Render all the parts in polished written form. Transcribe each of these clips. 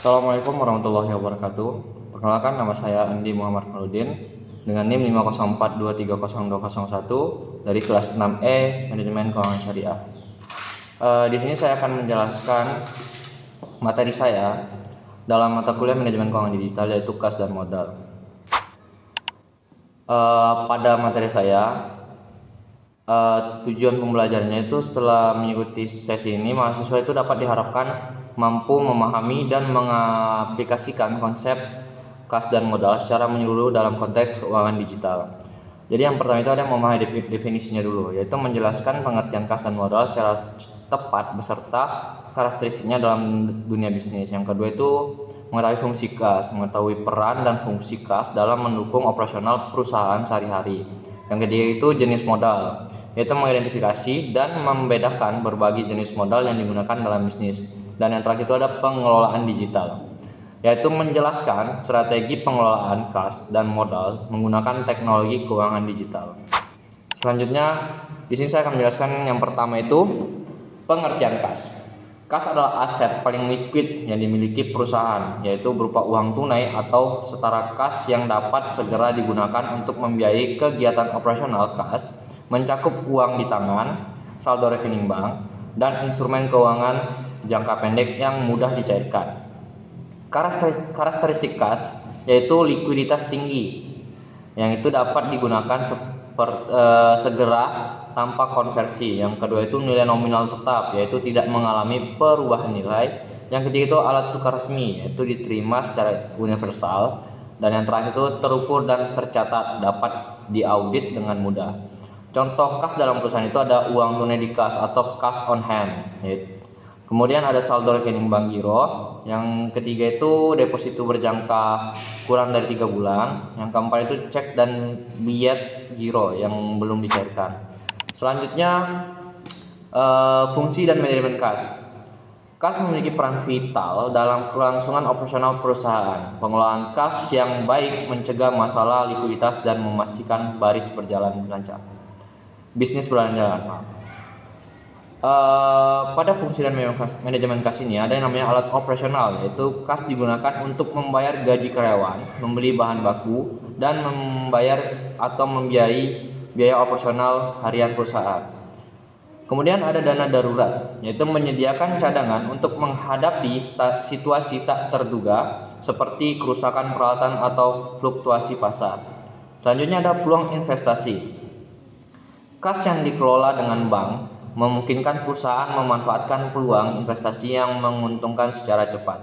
Assalamualaikum warahmatullahi wabarakatuh. Perkenalkan, nama saya Andi Muhammad Khaludin dengan NIM 504230201 dari kelas 6E Manajemen Keuangan Syariah. Di sini saya akan menjelaskan materi saya dalam mata kuliah Manajemen Keuangan Digital, yaitu kas dan modal. Pada materi saya, tujuan pembelajarannya itu setelah mengikuti sesi ini, mahasiswa itu dapat diharapkan mampu memahami dan mengaplikasikan konsep kas dan modal secara menyeluruh dalam konteks keuangan digital. Jadi yang pertama itu ada memahami definisinya dulu, yaitu menjelaskan pengertian kas dan modal secara tepat beserta karakteristiknya dalam dunia bisnis. Yang kedua itu mengetahui fungsi kas, mengetahui peran dan fungsi kas dalam mendukung operasional perusahaan sehari-hari. Yang ketiga itu jenis modal, yaitu mengidentifikasi dan membedakan berbagai jenis modal yang digunakan dalam bisnis. Dan yang terakhir itu ada pengelolaan digital, yaitu menjelaskan strategi pengelolaan kas dan modal menggunakan teknologi keuangan digital. Selanjutnya, di sini saya akan menjelaskan yang pertama itu pengertian kas. Kas adalah aset paling liquid yang dimiliki perusahaan, yaitu berupa uang tunai atau setara kas yang dapat segera digunakan untuk membiayai kegiatan operasional. Kas mencakup uang di tangan, saldo rekening bank, dan instrumen keuangan jangka pendek yang mudah dicairkan. Karakteristik kas yaitu likuiditas tinggi, yang itu dapat digunakan segera tanpa konversi. Yang kedua itu nilai nominal tetap, yaitu tidak mengalami perubahan nilai. Yang ketiga itu alat tukar resmi, yaitu diterima secara universal. Dan yang terakhir itu terukur dan tercatat, dapat diaudit dengan mudah. Contoh kas dalam perusahaan itu ada uang tunai di kas atau cash on hand. Kemudian ada saldo rekening bank giro. Yang ketiga itu deposito berjangka kurang dari 3 bulan. Yang keempat itu cek dan bilet giro yang belum dicairkan. Selanjutnya fungsi dan manajemen kas. Kas memiliki peran vital dalam kelangsungan operasional perusahaan. Pengelolaan kas yang baik mencegah masalah likuiditas dan memastikan baris berjalan lancar. Bisnis berjalan. Pada fungsi dan manajemen kas ini ada yang namanya alat operasional, yaitu kas digunakan untuk membayar gaji karyawan, membeli bahan baku, dan membayar atau membiayai biaya operasional harian perusahaan. Kemudian ada dana darurat, yaitu menyediakan cadangan untuk menghadapi situasi tak terduga seperti kerusakan peralatan atau fluktuasi pasar. Selanjutnya ada peluang investasi. Kas yang dikelola dengan bank memungkinkan perusahaan memanfaatkan peluang investasi yang menguntungkan secara cepat.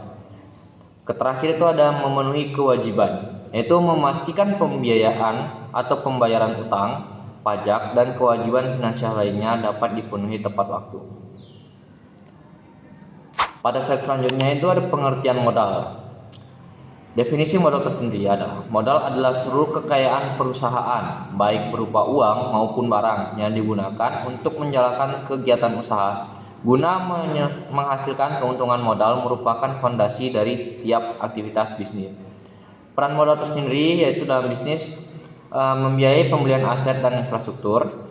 Terakhir itu ada memenuhi kewajiban, yaitu memastikan pembiayaan atau pembayaran utang, pajak, dan kewajiban finansial lainnya dapat dipenuhi tepat waktu. Pada slide selanjutnya itu ada pengertian modal. Definisi modal tersendiri adalah modal adalah seluruh kekayaan perusahaan, baik berupa uang maupun barang yang digunakan untuk menjalankan kegiatan usaha. Guna menghasilkan keuntungan, modal merupakan fondasi dari setiap aktivitas bisnis. Peran modal tersendiri yaitu dalam bisnis membiayai pembelian aset dan infrastruktur,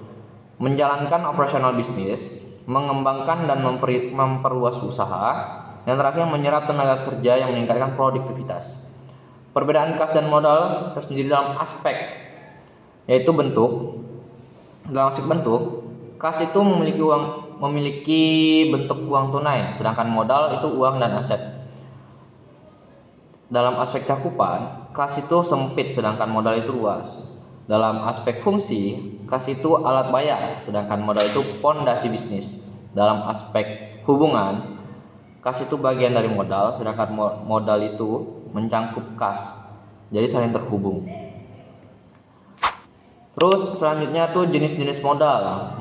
menjalankan operasional bisnis, mengembangkan dan memperluas usaha, dan terakhir menyerap tenaga kerja yang meningkatkan produktivitas. Perbedaan kas dan modal tersendiri dalam aspek yaitu bentuk. Dalam aspek bentuk, kas itu memiliki bentuk uang tunai, sedangkan modal itu uang dan aset. Dalam aspek cakupan, kas itu sempit, sedangkan modal itu luas. Dalam aspek fungsi, kas itu alat bayar, sedangkan modal itu fondasi bisnis. Dalam aspek hubungan, kas itu bagian dari modal, sedangkan modal itu mencangkup kas, jadi saling terhubung. Terus selanjutnya tuh jenis-jenis modal.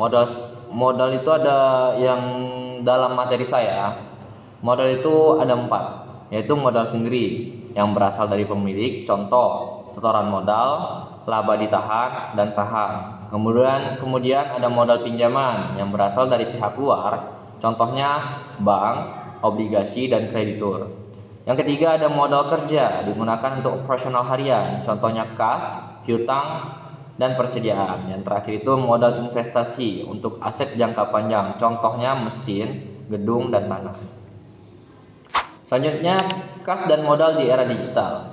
Modal itu ada yang dalam materi saya. Modal itu ada 4, yaitu modal sendiri yang berasal dari pemilik, contoh setoran modal, laba ditahan, dan saham. Kemudian ada modal pinjaman yang berasal dari pihak luar, contohnya bank, obligasi, dan kreditur. Yang ketiga ada modal kerja, digunakan untuk operasional harian, contohnya kas, piutang, dan persediaan. Yang terakhir itu modal investasi untuk aset jangka panjang, contohnya mesin, gedung, dan tanah. Selanjutnya, kas dan modal di era digital.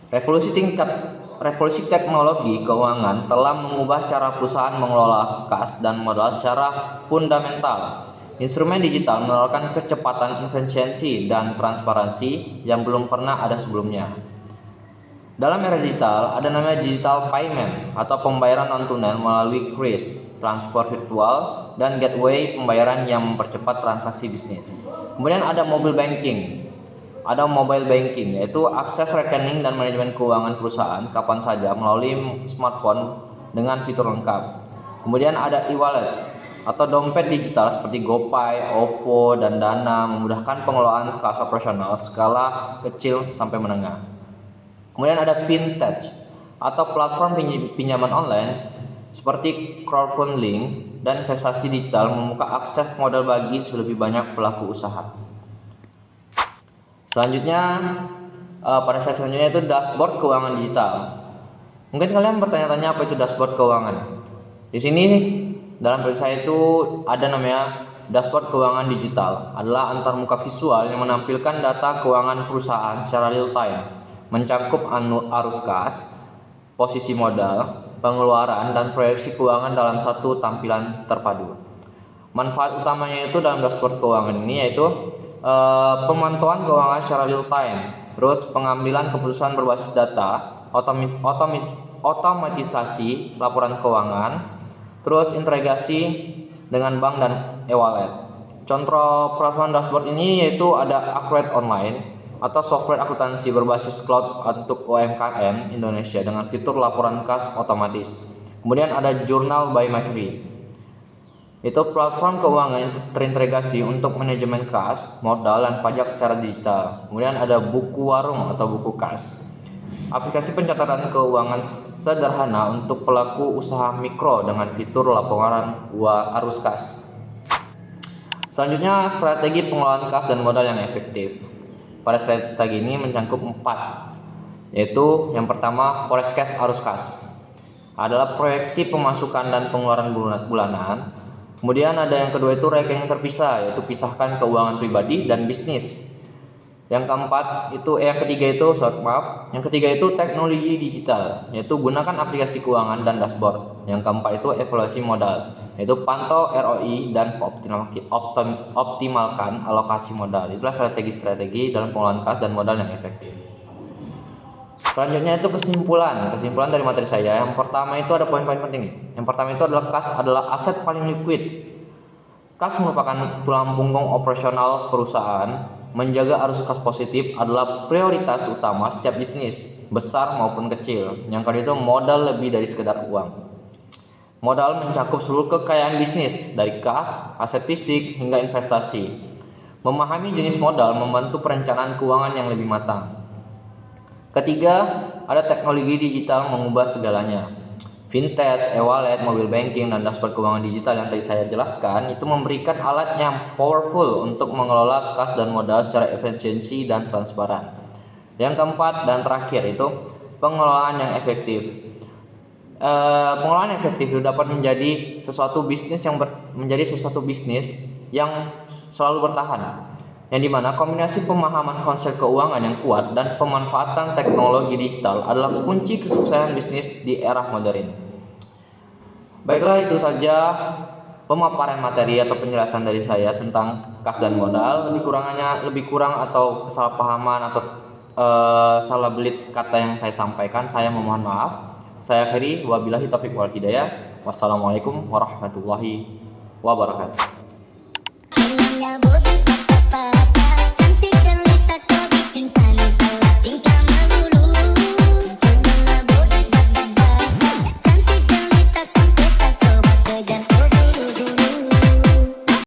Revolusi teknologi keuangan telah mengubah cara perusahaan mengelola kas dan modal secara fundamental. Instrumen digital menawarkan kecepatan, efisiensi, dan transparansi yang belum pernah ada sebelumnya. Dalam era digital, ada namanya digital payment atau pembayaran non-tunai melalui kris, transfer virtual, dan gateway pembayaran yang mempercepat transaksi bisnis. Kemudian ada mobile banking. Ada mobile banking, yaitu akses rekening dan manajemen keuangan perusahaan kapan saja melalui smartphone dengan fitur lengkap. Kemudian ada e-wallet atau dompet digital seperti GoPay, OVO, dan Dana memudahkan pengelolaan kas operasional skala kecil sampai menengah. Kemudian ada fintech atau platform pinjaman online seperti crowdfunding dan investasi digital membuka akses modal bagi lebih banyak pelaku usaha. Selanjutnya, pada sesi selanjutnya itu dashboard keuangan digital. Mungkin kalian bertanya-tanya apa itu dashboard keuangan. Di sini dalam proyek saya itu ada namanya dashboard keuangan digital. Adalah antarmuka visual yang menampilkan data keuangan perusahaan secara real time, mencakup arus kas, posisi modal, pengeluaran, dan proyeksi keuangan dalam satu tampilan terpadu. Manfaat utamanya itu dalam dashboard keuangan ini yaitu pemantauan keuangan secara real time, terus pengambilan keputusan berbasis data, otomatisasi laporan keuangan, terus integrasi dengan bank dan e-wallet. Contoh platform dashboard ini yaitu ada Accurate Online atau software akuntansi berbasis cloud untuk UMKM Indonesia dengan fitur laporan kas otomatis. Kemudian ada Journal by Mercury. Itu platform keuangan yang terintegrasi untuk manajemen kas, modal, dan pajak secara digital. Kemudian ada Buku Warung atau Buku Kas, aplikasi pencatatan keuangan sederhana untuk pelaku usaha mikro dengan fitur laporan arus kas. Selanjutnya, strategi pengelolaan kas dan modal yang efektif. Pada strategi ini mencakup 4, yaitu yang pertama forecast arus kas, adalah proyeksi pemasukan dan pengeluaran bulanan. Kemudian ada yang kedua itu rekening terpisah, yaitu pisahkan keuangan pribadi dan bisnis. Yang ketiga itu teknologi digital, yaitu gunakan aplikasi keuangan dan dashboard. Yang keempat itu evaluasi modal, yaitu pantau ROI dan optimalkan alokasi modal. Itulah strategi-strategi dalam pengelolaan kas dan modal yang efektif. Selanjutnya itu kesimpulan dari materi saya. Yang pertama itu ada poin-poin penting nih. Yang pertama itu adalah kas adalah aset paling liquid. Kas merupakan tulang punggung operasional perusahaan. Menjaga arus kas positif adalah prioritas utama setiap bisnis, besar maupun kecil. Yang kedua itu modal lebih dari sekedar uang. Modal mencakup seluruh kekayaan bisnis, dari kas, aset fisik, hingga investasi. Memahami jenis modal membantu perencanaan keuangan yang lebih matang. Ketiga, ada teknologi digital mengubah segalanya. Fintech, e-wallet, mobile banking, dan dashboard keuangan digital yang tadi saya jelaskan itu memberikan alat yang powerful untuk mengelola kas dan modal secara efisiensi dan transparan. Yang keempat dan terakhir itu pengelolaan yang efektif. Pengelolaan efektif itu dapat menjadi sesuatu bisnis yang selalu bertahan, yang dimana kombinasi pemahaman konsep keuangan yang kuat dan pemanfaatan teknologi digital adalah kunci kesuksesan bisnis di era modern. Baiklah, itu saja pemaparan materi atau penjelasan dari saya tentang kas dan modal. Lebih kurang atau kesalahpahaman atau salah belit kata yang saya sampaikan, saya memohon maaf. Saya Ferry, wabillahi taufiq wal hidayah. Wassalamualaikum warahmatullahi wabarakatuh.